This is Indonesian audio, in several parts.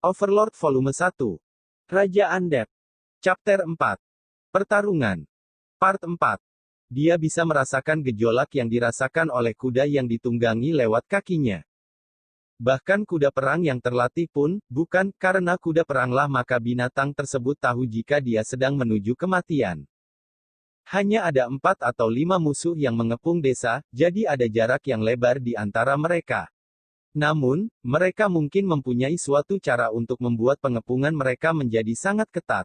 Overlord Volume 1. Raja Undead. Chapter 4. Pertarungan. Part 4. Dia bisa merasakan gejolak yang dirasakan oleh kuda yang ditunggangi lewat kakinya. Bahkan kuda perang yang terlatih pun, bukan, karena kuda peranglah maka binatang tersebut tahu jika dia sedang menuju kematian. Hanya ada 4 atau 5 musuh yang mengepung desa, jadi ada jarak yang lebar di antara mereka. Namun, mereka mungkin mempunyai suatu cara untuk membuat pengepungan mereka menjadi sangat ketat.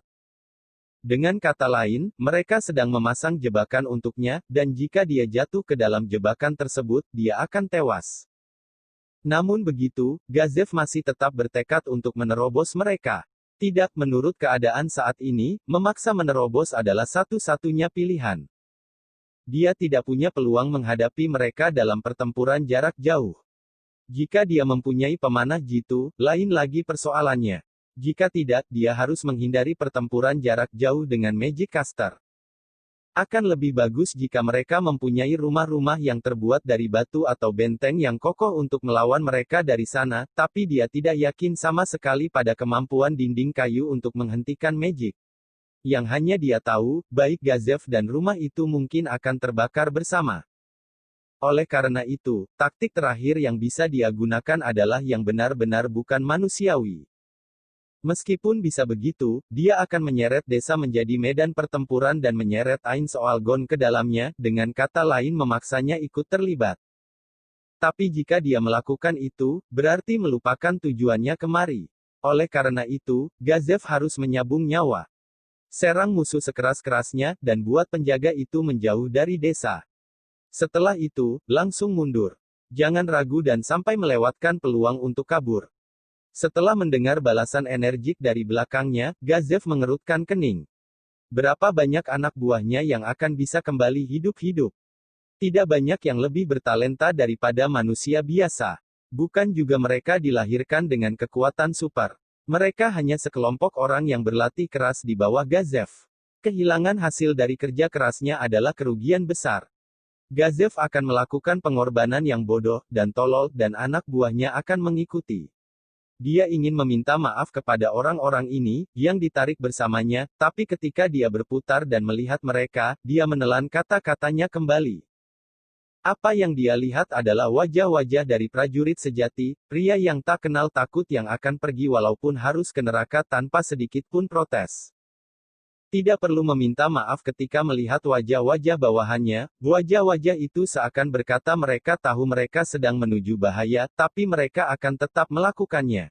Dengan kata lain, mereka sedang memasang jebakan untuknya, dan jika dia jatuh ke dalam jebakan tersebut, dia akan tewas. Namun begitu, Gazev masih tetap bertekad untuk menerobos mereka. Tidak, menurut keadaan saat ini, memaksa menerobos adalah satu-satunya pilihan. Dia tidak punya peluang menghadapi mereka dalam pertempuran jarak jauh. Jika dia mempunyai pemanah jitu, lain lagi persoalannya. Jika tidak, dia harus menghindari pertempuran jarak jauh dengan Magic Caster. Akan lebih bagus jika mereka mempunyai rumah-rumah yang terbuat dari batu atau benteng yang kokoh untuk melawan mereka dari sana, tapi dia tidak yakin sama sekali pada kemampuan dinding kayu untuk menghentikan magic. Yang hanya dia tahu, baik Gazev dan rumah itu mungkin akan terbakar bersama. Oleh karena itu, taktik terakhir yang bisa dia gunakan adalah yang benar-benar bukan manusiawi. Meskipun bisa begitu, dia akan menyeret desa menjadi medan pertempuran dan menyeret Ain Soalgon ke dalamnya, dengan kata lain memaksanya ikut terlibat. Tapi jika dia melakukan itu, berarti melupakan tujuannya kemari. Oleh karena itu, Gazev harus menyabung nyawa. Serang musuh sekeras-kerasnya, dan buat penjaga itu menjauh dari desa. Setelah itu, langsung mundur. Jangan ragu dan sampai melewatkan peluang untuk kabur. Setelah mendengar balasan energik dari belakangnya, Gazev mengerutkan kening. Berapa banyak anak buahnya yang akan bisa kembali hidup-hidup? Tidak banyak yang lebih bertalenta daripada manusia biasa. Bukan juga mereka dilahirkan dengan kekuatan super. Mereka hanya sekelompok orang yang berlatih keras di bawah Gazev. Kehilangan hasil dari kerja kerasnya adalah kerugian besar. Gazev akan melakukan pengorbanan yang bodoh dan tolol, dan anak buahnya akan mengikuti. Dia ingin meminta maaf kepada orang-orang ini, yang ditarik bersamanya, tapi ketika dia berputar dan melihat mereka, dia menelan kata-katanya kembali. Apa yang dia lihat adalah wajah-wajah dari prajurit sejati, pria yang tak kenal takut yang akan pergi walaupun harus ke neraka tanpa sedikit pun protes. Tidak perlu meminta maaf ketika melihat wajah-wajah bawahannya, wajah-wajah itu seakan berkata mereka tahu mereka sedang menuju bahaya, tapi mereka akan tetap melakukannya.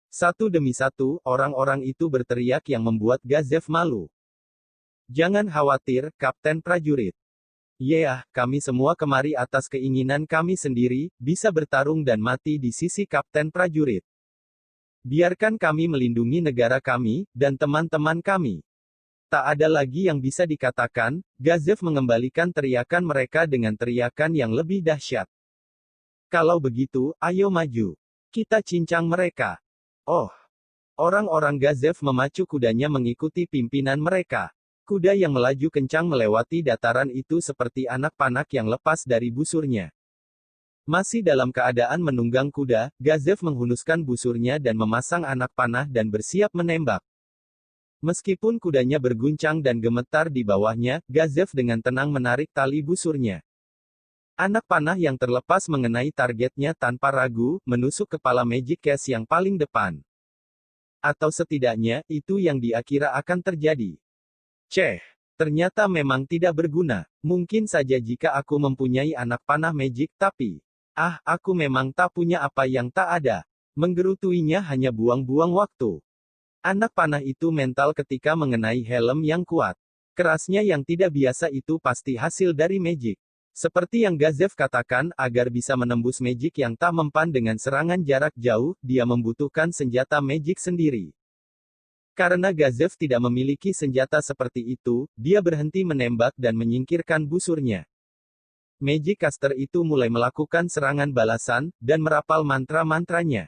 Satu demi satu, orang-orang itu berteriak yang membuat Gazev malu. Jangan khawatir, Kapten Prajurit. Kami semua kemari atas keinginan kami sendiri, bisa bertarung dan mati di sisi Kapten Prajurit. Biarkan kami melindungi negara kami, dan teman-teman kami. Tak ada lagi yang bisa dikatakan, Gazev mengembalikan teriakan mereka dengan teriakan yang lebih dahsyat. Kalau begitu, ayo maju. Kita cincang mereka. Oh! Orang-orang Gazev memacu kudanya mengikuti pimpinan mereka. Kuda yang melaju kencang melewati dataran itu seperti anak panak yang lepas dari busurnya. Masih dalam keadaan menunggang kuda, Gazev menghunuskan busurnya dan memasang anak panah dan bersiap menembak. Meskipun kudanya berguncang dan gemetar di bawahnya, Gazev dengan tenang menarik tali busurnya. Anak panah yang terlepas mengenai targetnya tanpa ragu, menusuk kepala Magic Case yang paling depan. Atau setidaknya, itu yang dia kira akan terjadi. Ternyata memang tidak berguna. Mungkin saja jika aku mempunyai anak panah magic, tapi... aku memang tak punya apa yang tak ada. Menggerutuinya hanya buang-buang waktu. Anak panah itu mental ketika mengenai helm yang kuat. Kerasnya yang tidak biasa itu pasti hasil dari magic. Seperti yang Gazev katakan, agar bisa menembus magic yang tak mempan dengan serangan jarak jauh, dia membutuhkan senjata magic sendiri. Karena Gazev tidak memiliki senjata seperti itu, dia berhenti menembak dan menyingkirkan busurnya. Magic Caster itu mulai melakukan serangan balasan, dan merapal mantra-mantranya.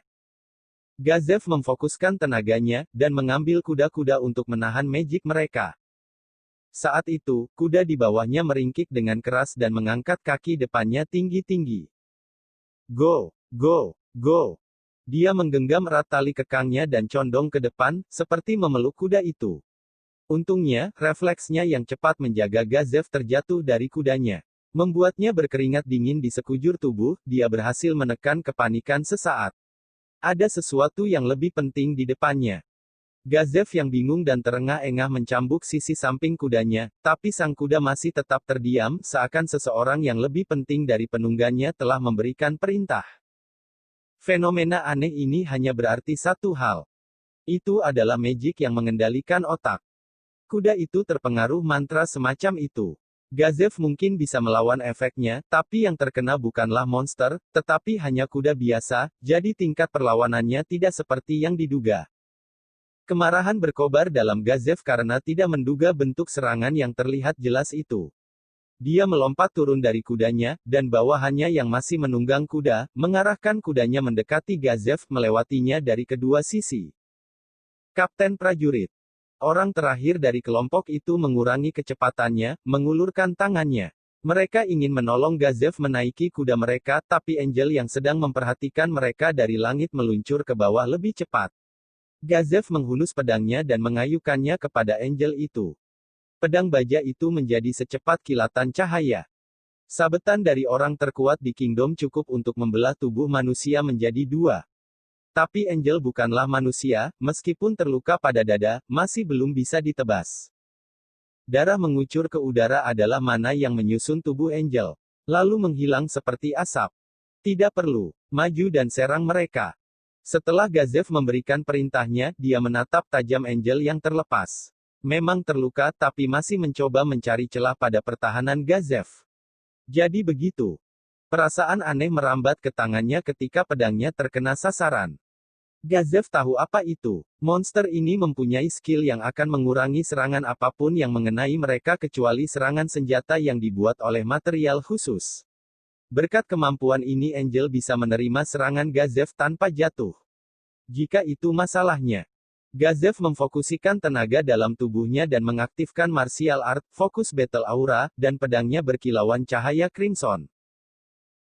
Gazev memfokuskan tenaganya, dan mengambil kuda-kuda untuk menahan magic mereka. Saat itu, kuda di bawahnya meringkik dengan keras dan mengangkat kaki depannya tinggi-tinggi. Go! Go! Go! Dia menggenggam erat tali kekangnya dan condong ke depan, seperti memeluk kuda itu. Untungnya, refleksnya yang cepat menjaga Gazev terjatuh dari kudanya. Membuatnya berkeringat dingin di sekujur tubuh, dia berhasil menekan kepanikan sesaat. Ada sesuatu yang lebih penting di depannya. Gazev yang bingung dan terengah-engah mencambuk sisi samping kudanya, tapi sang kuda masih tetap terdiam, seakan seseorang yang lebih penting dari penunggannya telah memberikan perintah. Fenomena aneh ini hanya berarti satu hal. Itu adalah magic yang mengendalikan otak. Kuda itu terpengaruh mantra semacam itu. Gazev mungkin bisa melawan efeknya, tapi yang terkena bukanlah monster, tetapi hanya kuda biasa, jadi tingkat perlawanannya tidak seperti yang diduga. Kemarahan berkobar dalam Gazev karena tidak menduga bentuk serangan yang terlihat jelas itu. Dia melompat turun dari kudanya, dan bawahannya yang masih menunggang kuda, mengarahkan kudanya mendekati Gazev, melewatinya dari kedua sisi. Kapten prajurit. Orang terakhir dari kelompok itu mengurangi kecepatannya, mengulurkan tangannya. Mereka ingin menolong Gazev menaiki kuda mereka, tapi Angel yang sedang memperhatikan mereka dari langit meluncur ke bawah lebih cepat. Gazev menghunus pedangnya dan mengayukannya kepada Angel itu. Pedang baja itu menjadi secepat kilatan cahaya. Sabetan dari orang terkuat di Kingdom cukup untuk membelah tubuh manusia menjadi dua. Tapi Angel bukanlah manusia, meskipun terluka pada dada, masih belum bisa ditebas. Darah mengucur ke udara adalah mana yang menyusun tubuh Angel. Lalu menghilang seperti asap. Tidak perlu. Maju dan serang mereka. Setelah Gazev memberikan perintahnya, dia menatap tajam Angel yang terlepas. Memang terluka tapi masih mencoba mencari celah pada pertahanan Gazev. Jadi begitu. Perasaan aneh merambat ke tangannya ketika pedangnya terkena sasaran. Gazev tahu apa itu. Monster ini mempunyai skill yang akan mengurangi serangan apapun yang mengenai mereka kecuali serangan senjata yang dibuat oleh material khusus. Berkat kemampuan ini Angel bisa menerima serangan Gazev tanpa jatuh. Jika itu masalahnya. Gazev memfokuskan tenaga dalam tubuhnya dan mengaktifkan martial art, fokus battle aura, dan pedangnya berkilauan cahaya crimson.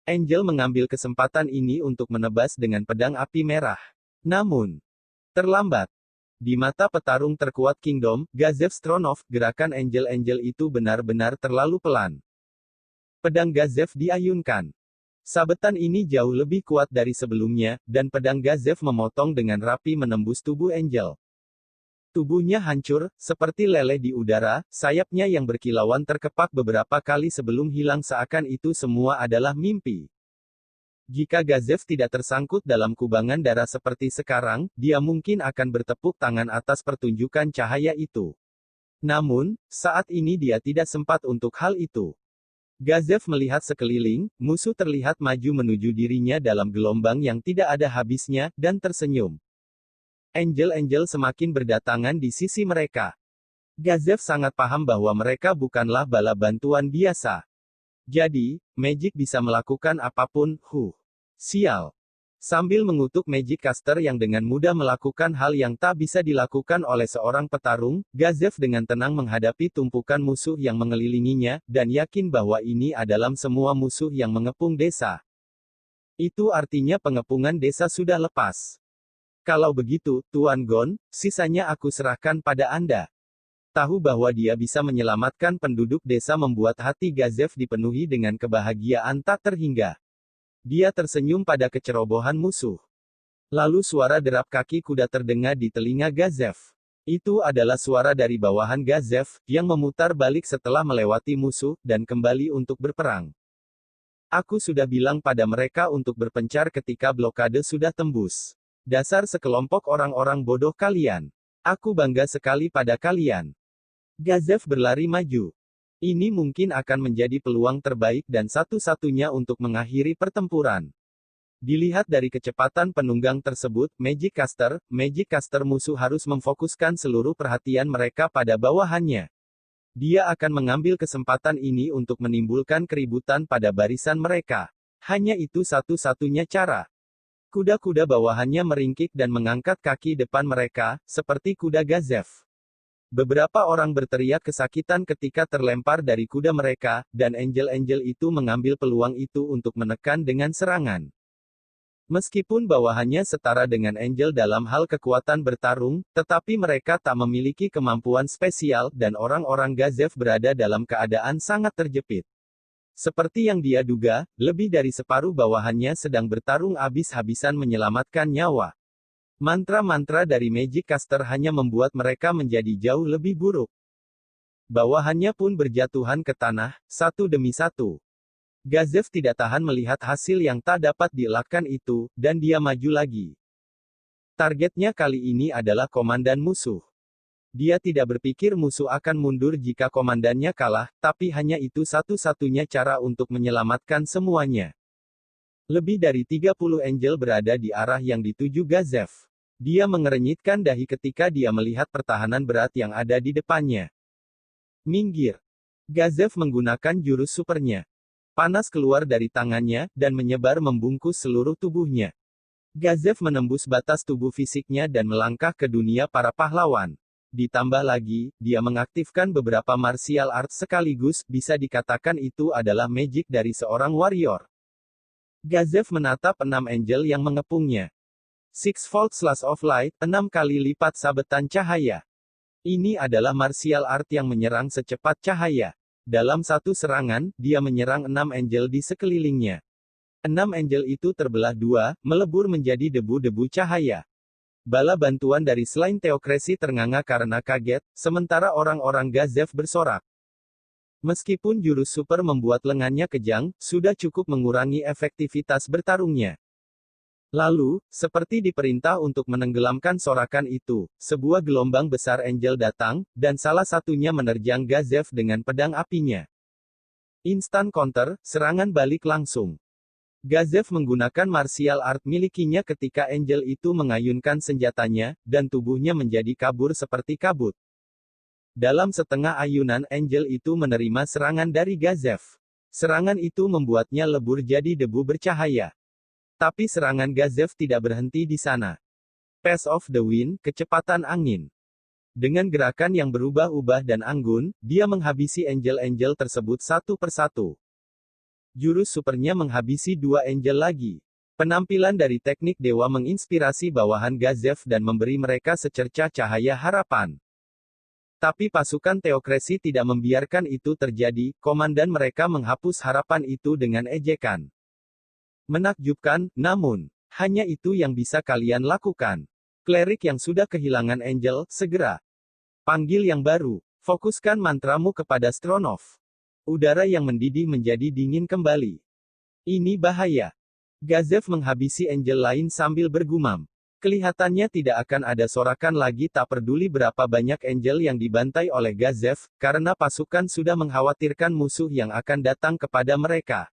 Angel mengambil kesempatan ini untuk menebas dengan pedang api merah. Namun, terlambat. Di mata petarung terkuat Kingdom, Gazev Stronov, gerakan Angel itu benar-benar terlalu pelan. Pedang Gazev diayunkan. Sabetan ini jauh lebih kuat dari sebelumnya, dan pedang Gazev memotong dengan rapi menembus tubuh Angel. Tubuhnya hancur, seperti leleh di udara, sayapnya yang berkilauan terkepak beberapa kali sebelum hilang seakan itu semua adalah mimpi. Jika Gazev tidak tersangkut dalam kubangan darah seperti sekarang, dia mungkin akan bertepuk tangan atas pertunjukan cahaya itu. Namun, saat ini dia tidak sempat untuk hal itu. Gazev melihat sekeliling, musuh terlihat maju menuju dirinya dalam gelombang yang tidak ada habisnya, dan tersenyum. Angel semakin berdatangan di sisi mereka. Gazev sangat paham bahwa mereka bukanlah bala bantuan biasa. Jadi, magic bisa melakukan apapun, sial. Sambil mengutuk magic caster yang dengan mudah melakukan hal yang tak bisa dilakukan oleh seorang petarung, Gazev dengan tenang menghadapi tumpukan musuh yang mengelilinginya, dan yakin bahwa ini adalah semua musuh yang mengepung desa. Itu artinya pengepungan desa sudah lepas. Kalau begitu, Tuan Gon, sisanya aku serahkan pada Anda. Tahu bahwa dia bisa menyelamatkan penduduk desa membuat hati Gazev dipenuhi dengan kebahagiaan tak terhingga. Dia tersenyum pada kecerobohan musuh. Lalu suara derap kaki kuda terdengar di telinga Gazev. Itu adalah suara dari bawahan Gazev, yang memutar balik setelah melewati musuh, dan kembali untuk berperang. Aku sudah bilang pada mereka untuk berpencar ketika blokade sudah tembus. Dasar sekelompok orang-orang bodoh kalian. Aku bangga sekali pada kalian. Gazev berlari maju. Ini mungkin akan menjadi peluang terbaik dan satu-satunya untuk mengakhiri pertempuran. Dilihat dari kecepatan penunggang tersebut, Magic Caster musuh harus memfokuskan seluruh perhatian mereka pada bawahannya. Dia akan mengambil kesempatan ini untuk menimbulkan keributan pada barisan mereka. Hanya itu satu-satunya cara. Kuda-kuda bawahannya meringkik dan mengangkat kaki depan mereka, seperti kuda Gazev. Beberapa orang berteriak kesakitan ketika terlempar dari kuda mereka, dan Angel itu mengambil peluang itu untuk menekan dengan serangan. Meskipun bawahannya setara dengan Angel dalam hal kekuatan bertarung, tetapi mereka tak memiliki kemampuan spesial, dan orang-orang Gazef berada dalam keadaan sangat terjepit. Seperti yang dia duga, lebih dari separuh bawahannya sedang bertarung habis-habisan menyelamatkan nyawa. Mantra-mantra dari Magic Caster hanya membuat mereka menjadi jauh lebih buruk. Bawahannya pun berjatuhan ke tanah, satu demi satu. Gazef tidak tahan melihat hasil yang tak dapat dielakkan itu, dan dia maju lagi. Targetnya kali ini adalah komandan musuh. Dia tidak berpikir musuh akan mundur jika komandannya kalah, tapi hanya itu satu-satunya cara untuk menyelamatkan semuanya. Lebih dari 30 Angel berada di arah yang dituju Gazef. Dia mengerenyitkan dahi ketika dia melihat pertahanan berat yang ada di depannya. Minggir. Gazef menggunakan jurus supernya. Panas keluar dari tangannya, dan menyebar membungkus seluruh tubuhnya. Gazef menembus batas tubuh fisiknya dan melangkah ke dunia para pahlawan. Ditambah lagi, dia mengaktifkan beberapa martial arts sekaligus, bisa dikatakan itu adalah magic dari seorang warrior. Gazef menatap 6 angel yang mengepungnya. Sixfold Slash of Light, 6 kali lipat sabetan cahaya. Ini adalah martial art yang menyerang secepat cahaya. Dalam satu serangan, dia menyerang 6 angel di sekelilingnya. 6 angel itu terbelah dua, melebur menjadi debu-debu cahaya. Bala bantuan dari Slain Theocracy ternganga karena kaget, sementara orang-orang Gazef bersorak. Meskipun jurus super membuat lengannya kejang, sudah cukup mengurangi efektivitas bertarungnya. Lalu, seperti diperintah untuk menenggelamkan sorakan itu, sebuah gelombang besar angel datang, dan salah satunya menerjang Gazef dengan pedang apinya. Instant counter, serangan balik langsung. Gazef menggunakan martial art milikinya ketika angel itu mengayunkan senjatanya, dan tubuhnya menjadi kabur seperti kabut. Dalam setengah ayunan angel itu menerima serangan dari Gazef. Serangan itu membuatnya lebur jadi debu bercahaya. Tapi serangan Gazef tidak berhenti di sana. Pace of the Wind, kecepatan angin. Dengan gerakan yang berubah-ubah dan anggun, dia menghabisi angel-angel tersebut satu persatu. Jurus supernya menghabisi 2 angel lagi. Penampilan dari teknik dewa menginspirasi bawahan Gazef dan memberi mereka secercah cahaya harapan. Tapi pasukan Theocracy tidak membiarkan itu terjadi, komandan mereka menghapus harapan itu dengan ejekan. Menakjubkan, namun, hanya itu yang bisa kalian lakukan. Klerik yang sudah kehilangan angel, segera panggil yang baru. Fokuskan mantramu kepada Stronov. Udara yang mendidih menjadi dingin kembali. Ini bahaya. Gazef menghabisi angel lain sambil bergumam. Kelihatannya tidak akan ada sorakan lagi, tak peduli berapa banyak angel yang dibantai oleh Gazef, karena pasukan sudah mengkhawatirkan musuh yang akan datang kepada mereka.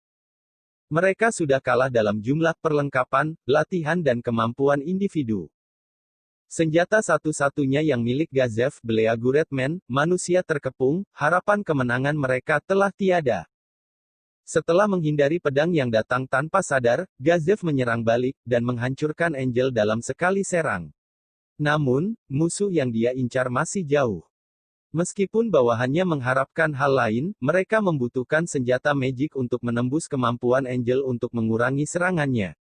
Mereka sudah kalah dalam jumlah perlengkapan, latihan dan kemampuan individu. Senjata satu-satunya yang milik Gazef, Bleaguretman, manusia terkepung, harapan kemenangan mereka telah tiada. Setelah menghindari pedang yang datang tanpa sadar, Gazef menyerang balik, dan menghancurkan angel dalam sekali serang. Namun, musuh yang dia incar masih jauh. Meskipun bawahannya mengharapkan hal lain, mereka membutuhkan senjata magic untuk menembus kemampuan angel untuk mengurangi serangannya.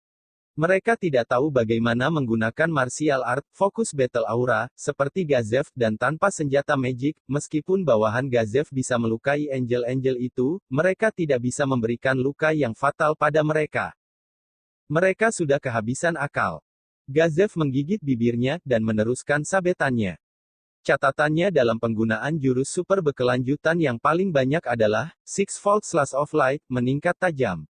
Mereka tidak tahu bagaimana menggunakan martial art, fokus battle aura, seperti Gazef, dan tanpa senjata magic, meskipun bawahan Gazef bisa melukai angel-angel itu, mereka tidak bisa memberikan luka yang fatal pada mereka. Mereka sudah kehabisan akal. Gazef menggigit bibirnya, dan meneruskan sabetannya. Catatannya dalam penggunaan jurus super berkelanjutan yang paling banyak adalah, Sixfold Slash of Light, meningkat tajam.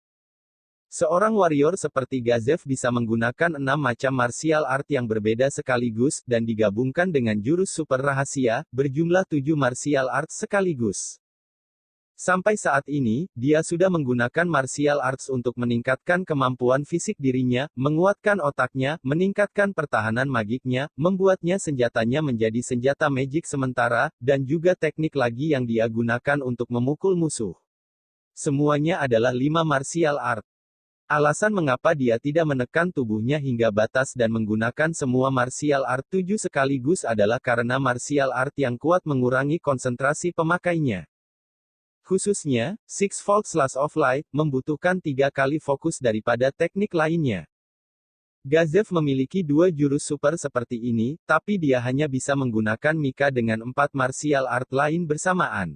Seorang warrior seperti Gazef bisa menggunakan 6 macam martial art yang berbeda sekaligus, dan digabungkan dengan jurus super rahasia, berjumlah 7 martial art sekaligus. Sampai saat ini, dia sudah menggunakan martial arts untuk meningkatkan kemampuan fisik dirinya, menguatkan otaknya, meningkatkan pertahanan magiknya, membuatnya senjatanya menjadi senjata magic sementara, dan juga teknik lagi yang dia gunakan untuk memukul musuh. Semuanya adalah 5 martial art. Alasan mengapa dia tidak menekan tubuhnya hingga batas dan menggunakan semua martial art 7 sekaligus adalah karena martial art yang kuat mengurangi konsentrasi pemakainya. Khususnya, Sixfold Slash of Light, membutuhkan 3 kali fokus daripada teknik lainnya. Gazev memiliki dua jurus super seperti ini, tapi dia hanya bisa menggunakan Mika dengan 4 martial art lain bersamaan.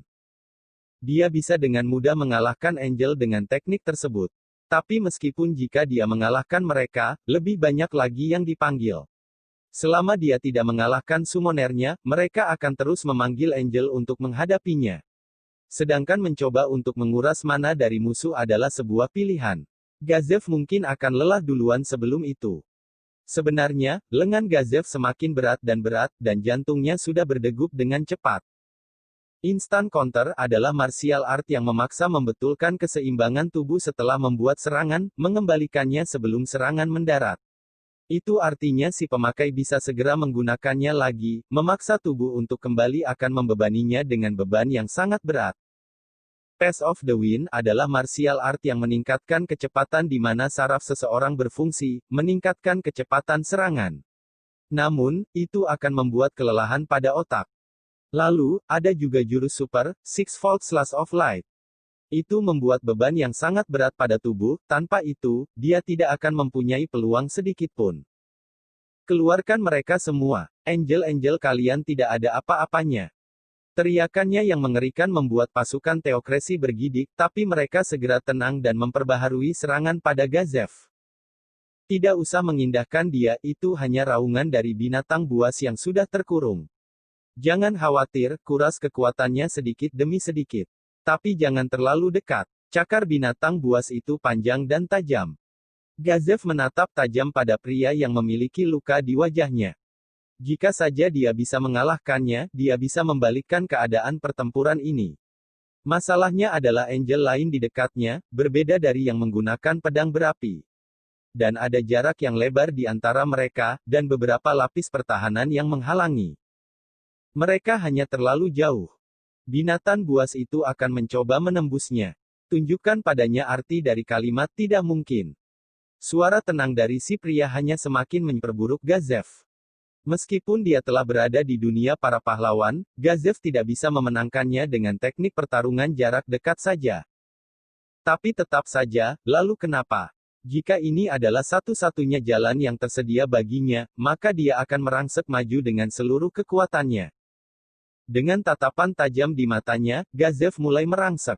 Dia bisa dengan mudah mengalahkan Angel dengan teknik tersebut. Tapi meskipun jika dia mengalahkan mereka, lebih banyak lagi yang dipanggil. Selama dia tidak mengalahkan summonernya, mereka akan terus memanggil Angel untuk menghadapinya. Sedangkan mencoba untuk menguras mana dari musuh adalah sebuah pilihan. Gazev mungkin akan lelah duluan sebelum itu. Sebenarnya, lengan Gazev semakin berat, dan jantungnya sudah berdegup dengan cepat. Instant counter adalah martial art yang memaksa membetulkan keseimbangan tubuh setelah membuat serangan, mengembalikannya sebelum serangan mendarat. Itu artinya si pemakai bisa segera menggunakannya lagi, memaksa tubuh untuk kembali akan membebaninya dengan beban yang sangat berat. Path of the Wind adalah martial art yang meningkatkan kecepatan di mana saraf seseorang berfungsi, meningkatkan kecepatan serangan. Namun, itu akan membuat kelelahan pada otak. Lalu, ada juga jurus super, Sixfold Slash of Light. Itu membuat beban yang sangat berat pada tubuh, tanpa itu, dia tidak akan mempunyai peluang sedikit pun. Keluarkan mereka semua. Angel-angel kalian tidak ada apa-apanya. Teriakannya yang mengerikan membuat pasukan teokrasi bergidik, tapi mereka segera tenang dan memperbaharui serangan pada Gazev. Tidak usah mengindahkan dia, itu hanya raungan dari binatang buas yang sudah terkurung. Jangan khawatir, kuras kekuatannya sedikit demi sedikit. Tapi jangan terlalu dekat. Cakar binatang buas itu panjang dan tajam. Gazev menatap tajam pada pria yang memiliki luka di wajahnya. Jika saja dia bisa mengalahkannya, dia bisa membalikkan keadaan pertempuran ini. Masalahnya adalah Angel lain di dekatnya, berbeda dari yang menggunakan pedang berapi. Dan ada jarak yang lebar di antara mereka, dan beberapa lapis pertahanan yang menghalangi. Mereka hanya terlalu jauh. Binatang buas itu akan mencoba menembusnya. Tunjukkan padanya arti dari kalimat tidak mungkin. Suara tenang dari si pria hanya semakin memperburuk Gazev. Meskipun dia telah berada di dunia para pahlawan, Gazev tidak bisa memenangkannya dengan teknik pertarungan jarak dekat saja. Tapi tetap saja, lalu kenapa? Jika ini adalah satu-satunya jalan yang tersedia baginya, maka dia akan merangsek maju dengan seluruh kekuatannya. Dengan tatapan tajam di matanya, Gazev mulai merangsek.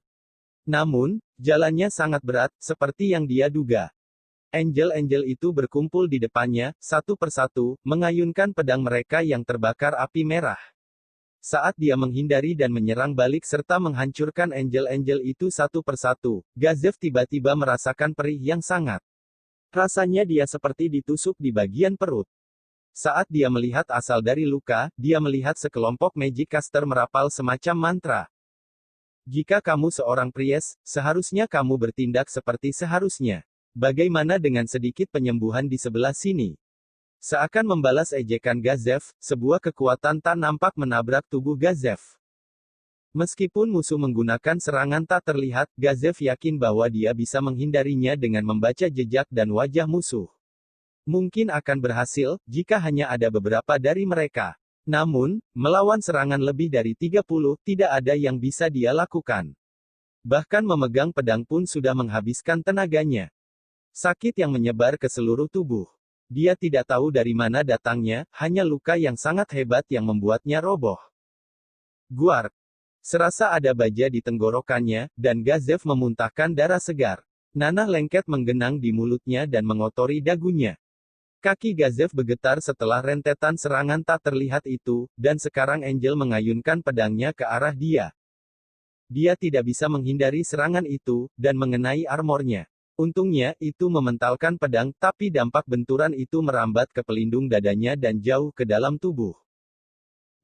Namun, jalannya sangat berat, seperti yang dia duga. Angel-angel itu berkumpul di depannya, satu persatu, mengayunkan pedang mereka yang terbakar api merah. Saat dia menghindari dan menyerang balik serta menghancurkan angel-angel itu satu persatu, Gazev tiba-tiba merasakan perih yang sangat. Rasanya dia seperti ditusuk di bagian perut. Saat dia melihat asal dari luka, dia melihat sekelompok magic caster merapal semacam mantra. Jika kamu seorang priest, seharusnya kamu bertindak seperti seharusnya. Bagaimana dengan sedikit penyembuhan di sebelah sini? Seakan membalas ejekan Gazev, sebuah kekuatan tak nampak menabrak tubuh Gazev. Meskipun musuh menggunakan serangan tak terlihat, Gazev yakin bahwa dia bisa menghindarinya dengan membaca jejak dan wajah musuh. Mungkin akan berhasil, jika hanya ada beberapa dari mereka. Namun, melawan serangan lebih dari 30, tidak ada yang bisa dia lakukan. Bahkan memegang pedang pun sudah menghabiskan tenaganya. Sakit yang menyebar ke seluruh tubuh. Dia tidak tahu dari mana datangnya, hanya luka yang sangat hebat yang membuatnya roboh. Guark. Serasa ada baja di tenggorokannya, dan Gazev memuntahkan darah segar. Nanah lengket menggenang di mulutnya dan mengotori dagunya. Kaki Gazev bergetar setelah rentetan serangan tak terlihat itu, dan sekarang Angel mengayunkan pedangnya ke arah dia. Dia tidak bisa menghindari serangan itu, dan mengenai armornya. Untungnya, itu mementalkan pedang, tapi dampak benturan itu merambat ke pelindung dadanya dan jauh ke dalam tubuh.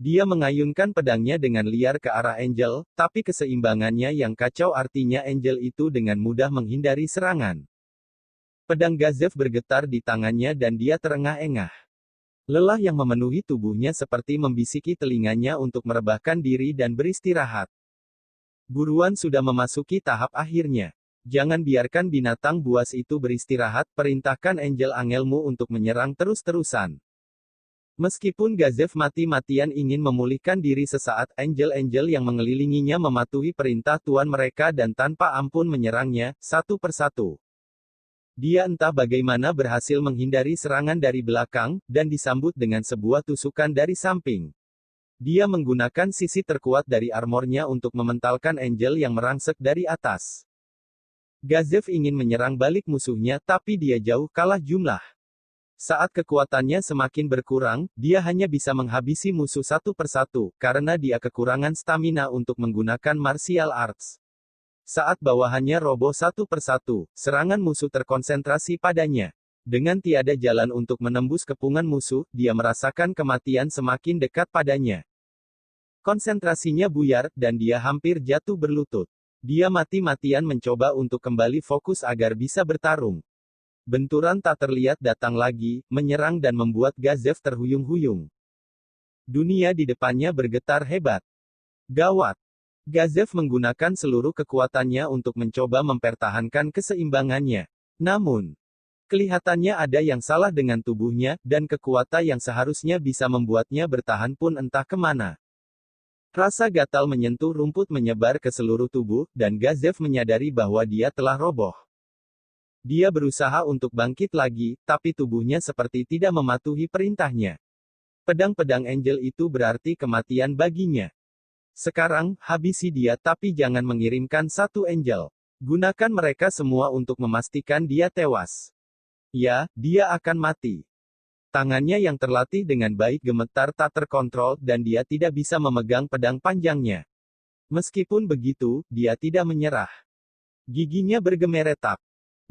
Dia mengayunkan pedangnya dengan liar ke arah Angel, tapi keseimbangannya yang kacau artinya Angel itu dengan mudah menghindari serangan. Pedang Gazev bergetar di tangannya dan dia terengah-engah. Lelah yang memenuhi tubuhnya seperti membisiki telinganya untuk merebahkan diri dan beristirahat. Buruan sudah memasuki tahap akhirnya. Jangan biarkan binatang buas itu beristirahat, perintahkan angel-angelmu untuk menyerang terus-terusan. Meskipun Gazev mati-matian ingin memulihkan diri sesaat, angel-angel yang mengelilinginya mematuhi perintah tuan mereka dan tanpa ampun menyerangnya, satu persatu. Dia entah bagaimana berhasil menghindari serangan dari belakang, dan disambut dengan sebuah tusukan dari samping. Dia menggunakan sisi terkuat dari armornya untuk mementalkan Angel yang merangsek dari atas. Gazev ingin menyerang balik musuhnya, tapi dia jauh kalah jumlah. Saat kekuatannya semakin berkurang, dia hanya bisa menghabisi musuh satu persatu, karena dia kekurangan stamina untuk menggunakan martial arts. Saat bawahannya roboh satu persatu, serangan musuh terkonsentrasi padanya. Dengan tiada jalan untuk menembus kepungan musuh, dia merasakan kematian semakin dekat padanya. Konsentrasinya buyar, dan dia hampir jatuh berlutut. Dia mati-matian mencoba untuk kembali fokus agar bisa bertarung. Benturan tak terlihat datang lagi, menyerang dan membuat Gazev terhuyung-huyung. Dunia di depannya bergetar hebat. Gawat! Gazev menggunakan seluruh kekuatannya untuk mencoba mempertahankan keseimbangannya. Namun, kelihatannya ada yang salah dengan tubuhnya, dan kekuatan yang seharusnya bisa membuatnya bertahan pun entah kemana. Rasa gatal menyentuh rumput menyebar ke seluruh tubuh, dan Gazev menyadari bahwa dia telah roboh. Dia berusaha untuk bangkit lagi, tapi tubuhnya seperti tidak mematuhi perintahnya. Pedang-pedang Angel itu berarti kematian baginya. Sekarang, habisi dia tapi jangan mengirimkan satu Angel. Gunakan mereka semua untuk memastikan dia tewas. Ya, dia akan mati. Tangannya yang terlatih dengan baik gemetar tak terkontrol dan dia tidak bisa memegang pedang panjangnya. Meskipun begitu, dia tidak menyerah. Giginya bergemeretak.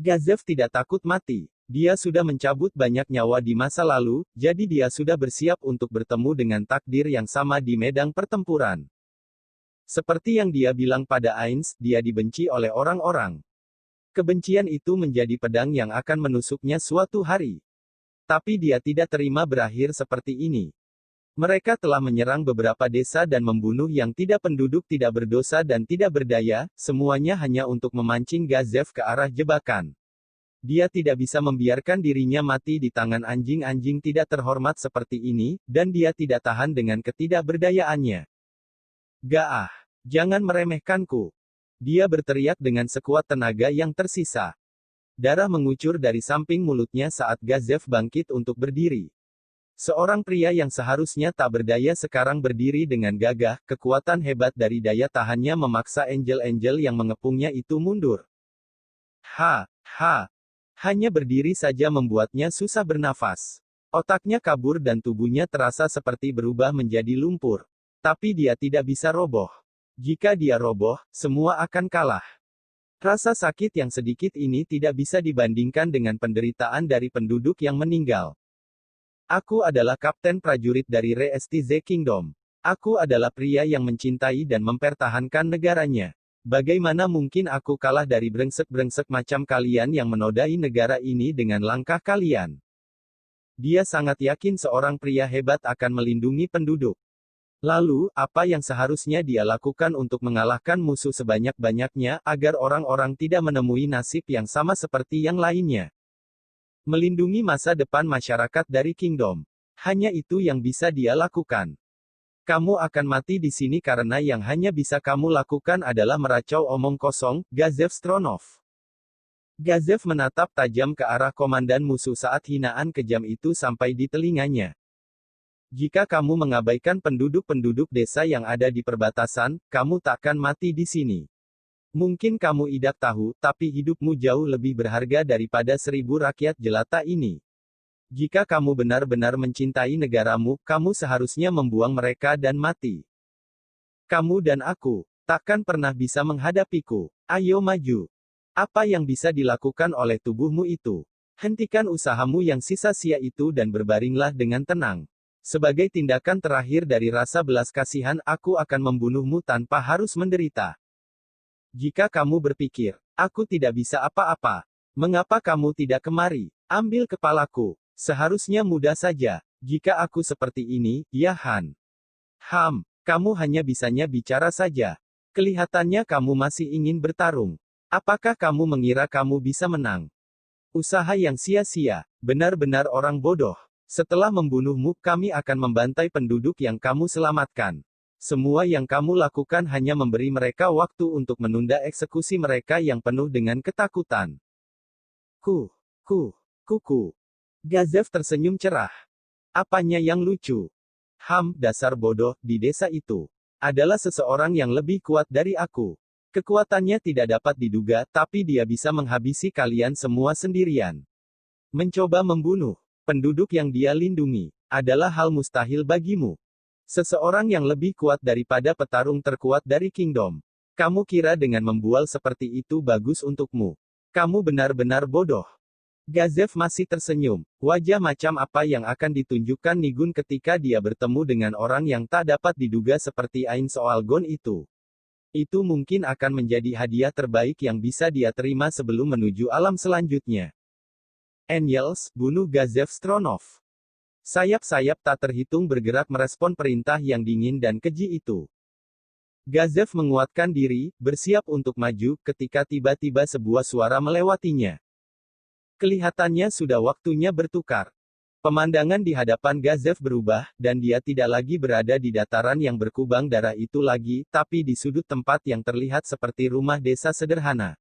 Gazev tidak takut mati. Dia sudah mencabut banyak nyawa di masa lalu, jadi dia sudah bersiap untuk bertemu dengan takdir yang sama di medan pertempuran. Seperti yang dia bilang pada Ainz, dia dibenci oleh orang-orang. Kebencian itu menjadi pedang yang akan menusuknya suatu hari. Tapi dia tidak terima berakhir seperti ini. Mereka telah menyerang beberapa desa dan membunuh yang tidak penduduk tidak berdosa dan tidak berdaya, semuanya hanya untuk memancing Gazev ke arah jebakan. Dia tidak bisa membiarkan dirinya mati di tangan anjing-anjing tidak terhormat seperti ini, dan dia tidak tahan dengan ketidakberdayaannya. Gaah! Jangan meremehkanku! Dia berteriak dengan sekuat tenaga yang tersisa. Darah mengucur dari samping mulutnya saat Gazev bangkit untuk berdiri. Seorang pria yang seharusnya tak berdaya sekarang berdiri dengan gagah, kekuatan hebat dari daya tahannya memaksa Angel-Angel yang mengepungnya itu mundur. Hanya berdiri saja membuatnya susah bernafas. Otaknya kabur dan tubuhnya terasa seperti berubah menjadi lumpur. Tapi dia tidak bisa roboh. Jika dia roboh, semua akan kalah. Rasa sakit yang sedikit ini tidak bisa dibandingkan dengan penderitaan dari penduduk yang meninggal. Aku adalah kapten prajurit dari Reestize Kingdom. Aku adalah pria yang mencintai dan mempertahankan negaranya. Bagaimana mungkin aku kalah dari brengsek-brengsek macam kalian yang menodai negara ini dengan langkah kalian? Dia sangat yakin seorang pria hebat akan melindungi penduduk. Lalu, apa yang seharusnya dia lakukan untuk mengalahkan musuh sebanyak-banyaknya, agar orang-orang tidak menemui nasib yang sama seperti yang lainnya? Melindungi masa depan masyarakat dari Kingdom. Hanya itu yang bisa dia lakukan. Kamu akan mati di sini karena yang hanya bisa kamu lakukan adalah meracau omong kosong, Gazev Stronov. Gazev menatap tajam ke arah komandan musuh saat hinaan kejam itu sampai di telinganya. Jika kamu mengabaikan penduduk-penduduk desa yang ada di perbatasan, kamu takkan mati di sini. Mungkin kamu idak tahu, tapi hidupmu jauh lebih berharga daripada 1000 rakyat jelata ini. Jika kamu benar-benar mencintai negaramu, kamu seharusnya membuang mereka dan mati. Kamu dan aku takkan pernah bisa menghadapiku. Ayo maju. Apa yang bisa dilakukan oleh tubuhmu itu? Hentikan usahamu yang sia-sia itu dan berbaringlah dengan tenang. Sebagai tindakan terakhir dari rasa belas kasihan, aku akan membunuhmu tanpa harus menderita. Jika kamu berpikir, aku tidak bisa apa-apa, mengapa kamu tidak kemari? Ambil kepalaku. Seharusnya mudah saja. Jika aku seperti ini, ya Han. Kamu hanya bisanya bicara saja. Kelihatannya kamu masih ingin bertarung. Apakah kamu mengira kamu bisa menang? Usaha yang sia-sia, benar-benar orang bodoh. Setelah membunuhmu, kami akan membantai penduduk yang kamu selamatkan. Semua yang kamu lakukan hanya memberi mereka waktu untuk menunda eksekusi mereka yang penuh dengan ketakutan. Kuku. Gazev tersenyum cerah. Apanya yang lucu? Dasar bodoh, di desa itu adalah seseorang yang lebih kuat dari aku. Kekuatannya tidak dapat diduga, tapi dia bisa menghabisi kalian semua sendirian. Mencoba membunuh penduduk yang dia lindungi adalah hal mustahil bagimu. Seseorang yang lebih kuat daripada petarung terkuat dari Kingdom. Kamu kira dengan membual seperti itu bagus untukmu? Kamu benar-benar bodoh. Gazev masih tersenyum. Wajah macam apa yang akan ditunjukkan Nigun ketika dia bertemu dengan orang yang tak dapat diduga seperti Ain soal Gon itu? Itu mungkin akan menjadi hadiah terbaik yang bisa dia terima sebelum menuju alam selanjutnya. Engels, bunuh Gazev Stronov. Sayap-sayap tak terhitung bergerak merespon perintah yang dingin dan keji itu. Gazev menguatkan diri, bersiap untuk maju, ketika tiba-tiba sebuah suara melewatinya. Kelihatannya sudah waktunya bertukar. Pemandangan di hadapan Gazev berubah, dan dia tidak lagi berada di dataran yang berkubang darah itu lagi, tapi di sudut tempat yang terlihat seperti rumah desa sederhana.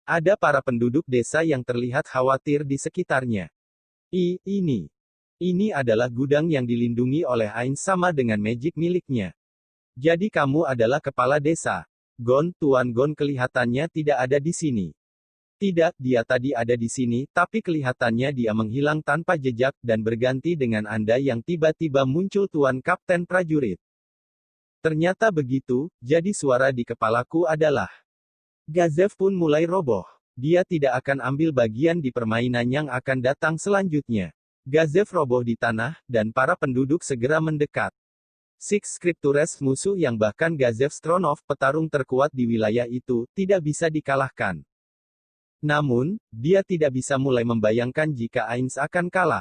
Ada para penduduk desa yang terlihat khawatir di sekitarnya. Ini adalah gudang yang dilindungi oleh Ain sama dengan magic miliknya. Jadi kamu adalah kepala desa. Gon, Tuan Gon kelihatannya tidak ada di sini. Tidak, dia tadi ada di sini, tapi kelihatannya dia menghilang tanpa jejak, dan berganti dengan Anda yang tiba-tiba muncul Tuan Kapten Prajurit. Ternyata begitu, jadi suara di kepalaku adalah. Gazev pun mulai roboh. Dia tidak akan ambil bagian di permainan yang akan datang selanjutnya. Gazev roboh di tanah, dan para penduduk segera mendekat. Six Scriptures, musuh yang bahkan Gazev Stronov, petarung terkuat di wilayah itu, tidak bisa dikalahkan. Namun, dia tidak bisa mulai membayangkan jika Ainz akan kalah.